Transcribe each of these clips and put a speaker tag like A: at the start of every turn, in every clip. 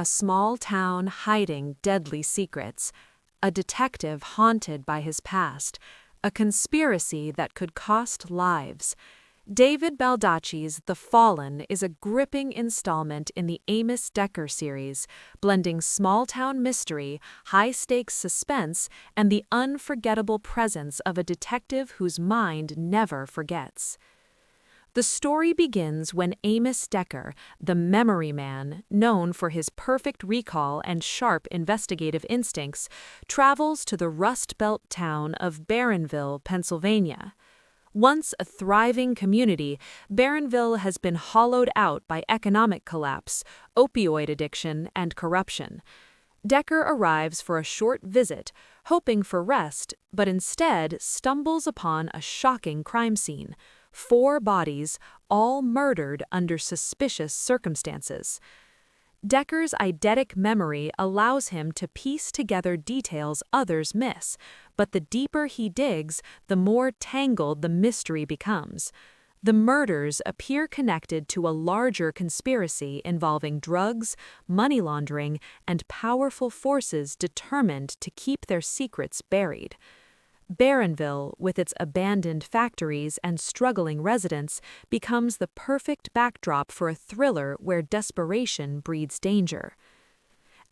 A: A small town hiding deadly secrets, a detective haunted by his past, a conspiracy that could cost lives. David Baldacci's The Fallen is a gripping installment in the Amos Decker series, blending small-town mystery, high-stakes suspense, and the unforgettable presence of a detective whose mind never forgets. The story begins when Amos Decker, the memory man, known for his perfect recall and sharp investigative instincts, travels to the Rust Belt town of Baronville, Pennsylvania. Once a thriving community, Baronville has been hollowed out by economic collapse, opioid addiction, and corruption. Decker arrives for a short visit, hoping for rest, but instead stumbles upon a shocking crime scene. 4 bodies, all murdered under suspicious circumstances. Decker's eidetic memory allows him to piece together details others miss, but the deeper he digs, the more tangled the mystery becomes. The murders appear connected to a larger conspiracy involving drugs, money laundering, and powerful forces determined to keep their secrets buried. Baronville, with its abandoned factories and struggling residents, becomes the perfect backdrop for a thriller where desperation breeds danger.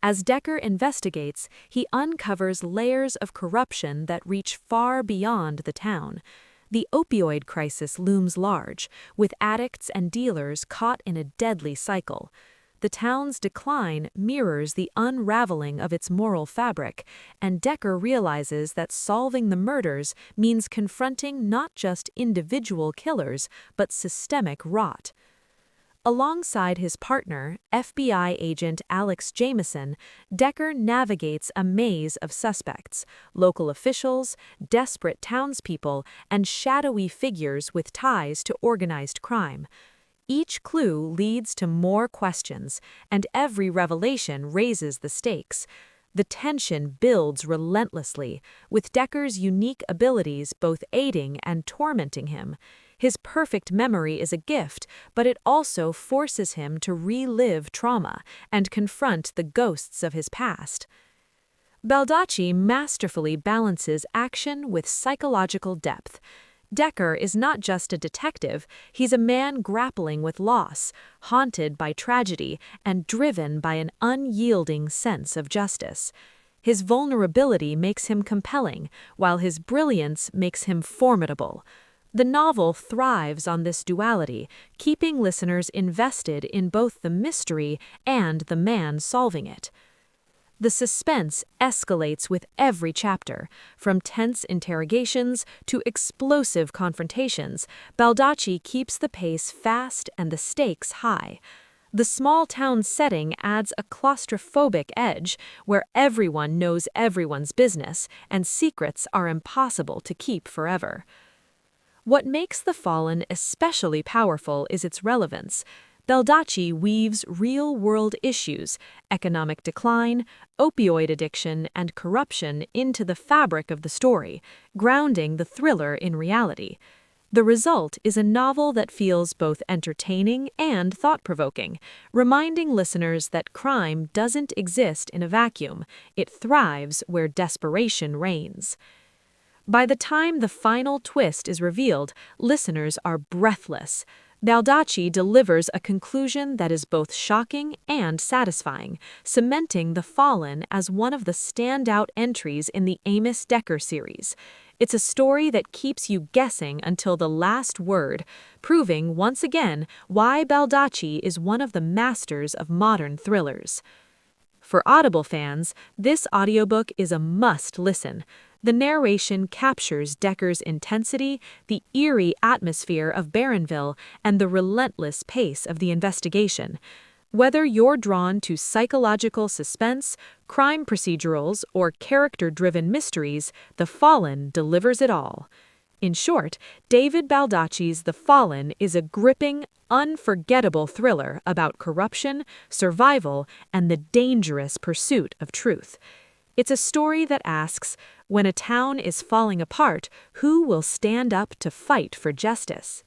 A: As Decker investigates, he uncovers layers of corruption that reach far beyond the town. The opioid crisis looms large, with addicts and dealers caught in a deadly cycle. The town's decline mirrors the unraveling of its moral fabric, and Decker realizes that solving the murders means confronting not just individual killers, but systemic rot. Alongside his partner, FBI agent Alex Jameson, Decker navigates a maze of suspects, local officials, desperate townspeople, and shadowy figures with ties to organized crime. Each clue leads to more questions, and every revelation raises the stakes. The tension builds relentlessly, with Decker's unique abilities both aiding and tormenting him. His perfect memory is a gift, but it also forces him to relive trauma and confront the ghosts of his past. Baldacci masterfully balances action with psychological depth. Decker is not just a detective, he's a man grappling with loss, haunted by tragedy, and driven by an unyielding sense of justice. His vulnerability makes him compelling, while his brilliance makes him formidable. The novel thrives on this duality, keeping listeners invested in both the mystery and the man solving it. The suspense escalates with every chapter, from tense interrogations to explosive confrontations. Baldacci keeps the pace fast and the stakes high. The small-town setting adds a claustrophobic edge, where everyone knows everyone's business, and secrets are impossible to keep forever. What makes The Fallen especially powerful is its relevance. Baldacci weaves real-world issues, economic decline, opioid addiction, and corruption into the fabric of the story, grounding the thriller in reality. The result is a novel that feels both entertaining and thought-provoking, reminding listeners that crime doesn't exist in a vacuum. It thrives where desperation reigns. By the time the final twist is revealed, listeners are breathless. Baldacci delivers a conclusion that is both shocking and satisfying, cementing The Fallen as one of the standout entries in the Amos Decker series. It's a story that keeps you guessing until the last word, proving once again why Baldacci is one of the masters of modern thrillers. For Audible fans, this audiobook is a must-listen. The narration captures Decker's intensity, the eerie atmosphere of Baronville, and the relentless pace of the investigation. Whether you're drawn to psychological suspense, crime procedurals, or character-driven mysteries, The Fallen delivers it all. In short, David Baldacci's The Fallen is a gripping, unforgettable thriller about corruption, survival, and the dangerous pursuit of truth. It's a story that asks, when a town is falling apart, who will stand up to fight for justice?